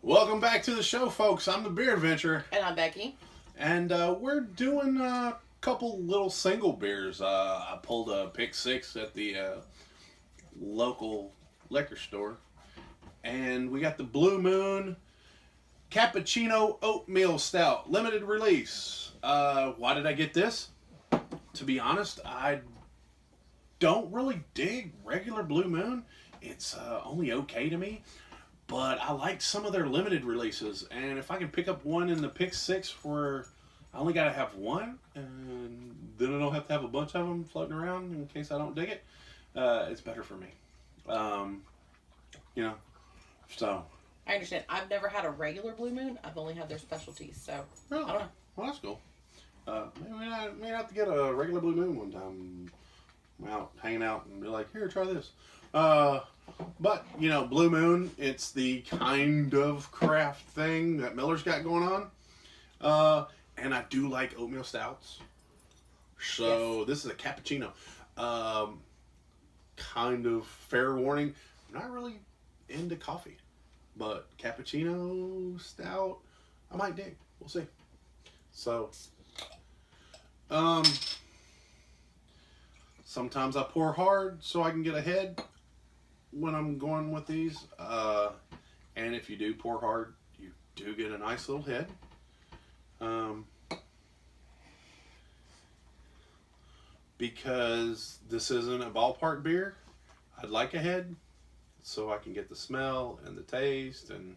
Welcome back to the show, folks. I'm the Beer Adventurer, And I'm Becky. and we're doing a couple little single beers. I pulled a pick six at the local liquor store, and we got the Blue Moon Cappuccino Oatmeal Stout, limited release. Why did I get this? To be honest, I don't really dig regular Blue Moon. It's only okay to me. But I like some of their limited releases, and if I can pick up one in the pick six where I only gotta have one, and then I don't have to have a bunch of them floating around in case I don't dig it, it's better for me. Um, you know, so. I understand. I've never had a regular Blue Moon. I've only had their specialties, so Really? I don't know. Well, that's cool. Maybe I may have to get a regular Blue Moon one time. I'm out hanging out and be like, here, try this. But, Blue Moon, it's the kind of craft thing that Miller's got going on. And I do like oatmeal stouts. So, This is a cappuccino. Kind of fair warning, I'm not really into coffee. But cappuccino stout, I might dig. We'll see. So, sometimes I pour hard so I can get ahead when I'm going with these. And if you do pour hard, you do get a nice little head. Because this isn't a ballpark beer, I'd like a head so I can get the smell and the taste and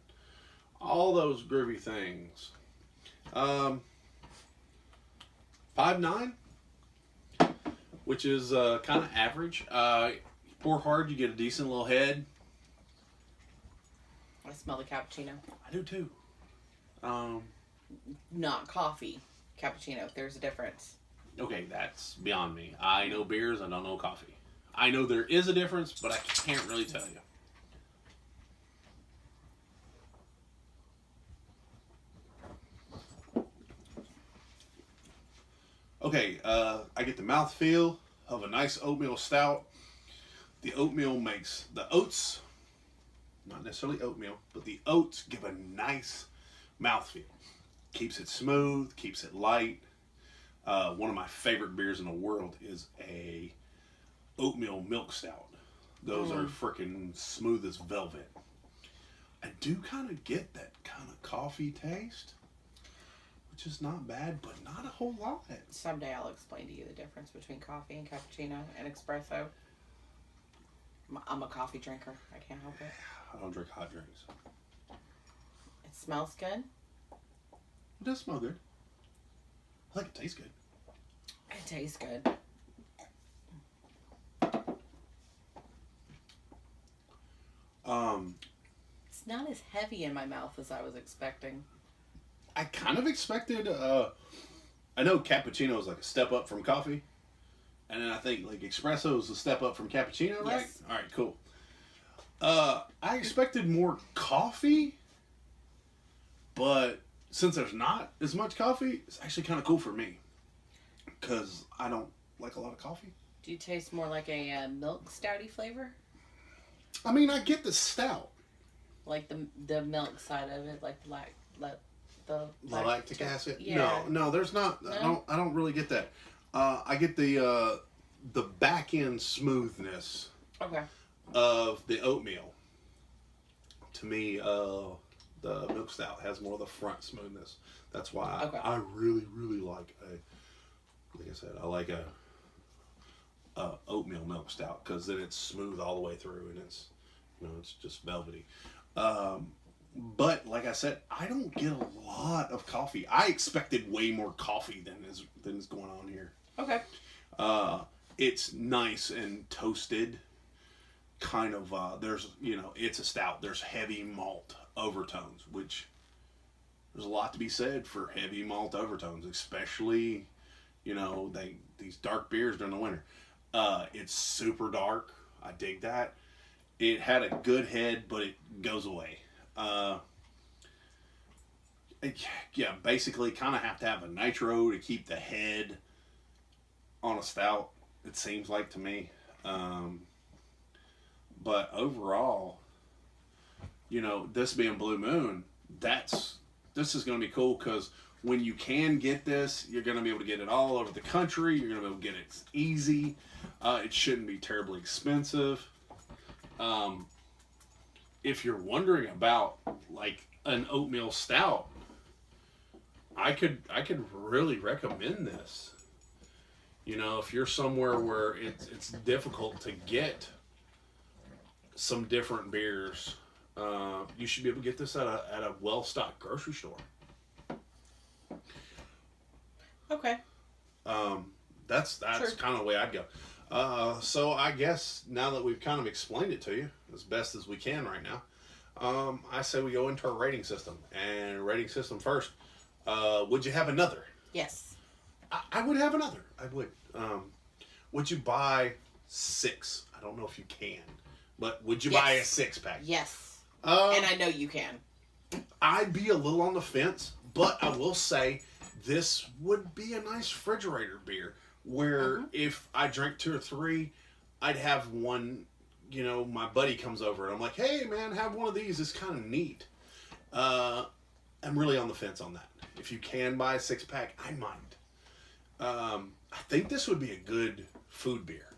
all those groovy things. 5.9, which is kind of average. Pour hard, you get a decent little head. I smell the cappuccino. I do too. Not coffee. Cappuccino. There's a difference. Okay, that's beyond me. I know beers, I don't know coffee. I know there is a difference, but I can't really tell you. Okay, I get the mouthfeel of a nice oatmeal stout. The oatmeal makes the oats, not necessarily oatmeal, but the oats give a nice mouthfeel. Keeps it smooth, keeps it light. One of my favorite beers in the world is a oatmeal milk stout. Those are freaking smooth as velvet. I do kind of get that kind of coffee taste, which is not bad, but not a whole lot. Someday I'll explain to you the difference between coffee and cappuccino and espresso. I'm a coffee drinker. I can't help it. I don't drink hot drinks. It smells good. It does smell good. I think it tastes good. It tastes good. It's not as heavy in my mouth as I was expecting. I kind of expected, I know cappuccino is like a step up from coffee. And then I think like espresso is a step up from cappuccino, right? Yes. All right, cool. I expected more coffee, but since there's not as much coffee, it's actually kind of cool for me. Because I don't like a lot of coffee. Do you taste more like a milk stouty flavor? I mean, I get the stout. Like the milk side of it, like the Lactic acid? Yeah. No, there's not. No? I don't really get that. I get the back end smoothness of the oatmeal. To me, the milk stout has more of the front smoothness. That's why I really, really like I said, I like a oatmeal milk stout because then it's smooth all the way through and it's it's just velvety. But like I said, I don't get a lot of coffee. I expected way more coffee than is going on here. Okay. It's nice and toasted. Kind of. There's it's a stout. There's heavy malt overtones, which there's a lot to be said for heavy malt overtones, especially these dark beers during the winter. It's super dark. I dig that. It had a good head, but it goes away. Basically kind of have to have a nitro to keep the head on a stout, it seems like to me. But overall, this being Blue Moon, this is going to be cool because when you can get this, you're going to be able to get it all over the country. You're going to be able to get it easy. It shouldn't be terribly expensive. If you're wondering about like an oatmeal stout, I could really recommend this. You know, if you're somewhere where it's difficult to get some different beers, you should be able to get this at a well-stocked grocery store. Okay. That's Sure. kind of the way I'd go. So I guess now that we've kind of explained it to you as best as we can right now, I say we go into our rating system. And rating system first. Would you have another? Yes. I would have another. I would. Would you buy 6? I don't know if you can, but would you buy a 6-pack? Yes. And I know you can. I'd be a little on the fence, but I will say this would be a nice refrigerator beer where if I drank 2 or 3, I'd have one. You know, my buddy comes over and I'm like, hey man, have one of these. It's kind of neat. I'm really on the fence on that. If you can buy a 6-pack, I might. I think this would be a good food beer.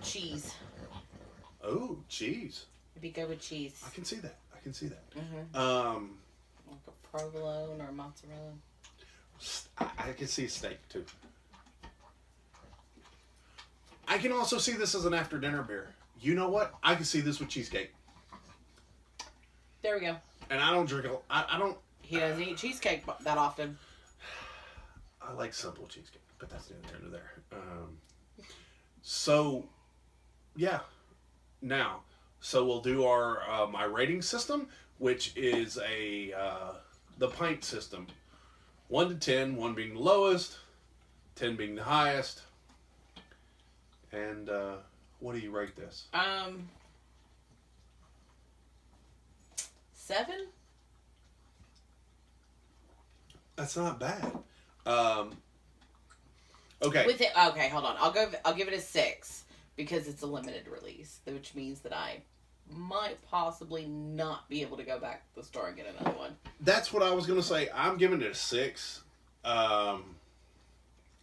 Cheese. Oh, cheese. It'd be good with cheese. I can see that. Like a provolone or mozzarella. I can see a steak too. I can also see this as an after dinner beer. You know what? I can see this with cheesecake. There we go. And I don't drink I don't. He doesn't eat cheesecake that often. I like simple cheesecake, but that's neither here nor there. So, yeah. Now, so we'll do our my rating system, which is the pint system. 1 to 10, 1 being the lowest, 10 being the highest. And what do you rate this? 7? That's not bad. Okay. With it, okay, hold on. I'll give it a 6 because it's a limited release, which means that I might possibly not be able to go back to the store and get another one. That's what I was gonna say. I'm giving it a 6.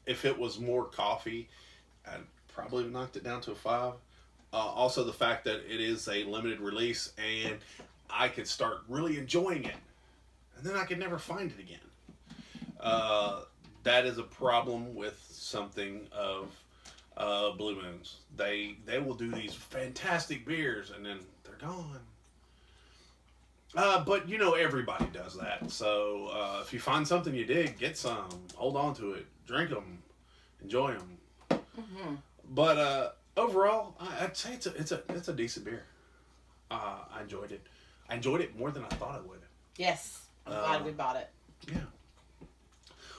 If it was more coffee, I'd probably have knocked it down to a 5. Also, the fact that it is a limited release and I could start really enjoying it, and then I could never find it again. That is a problem with something of Blue Moons. They will do these fantastic beers and then they're gone. But you know everybody does that. So if you find something you dig, get some, hold on to it, drink them, enjoy them. Mm-hmm. But overall, I'd say it's a decent beer. I enjoyed it. I enjoyed it more than I thought I would. Yes, I'm glad we bought it. Yeah.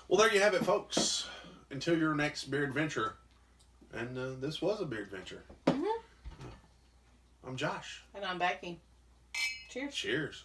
Well, there you have it, folks. Until your next beer adventure. And this was a beer adventure. Mm-hmm. I'm Josh. And I'm Becky. Cheers. Cheers.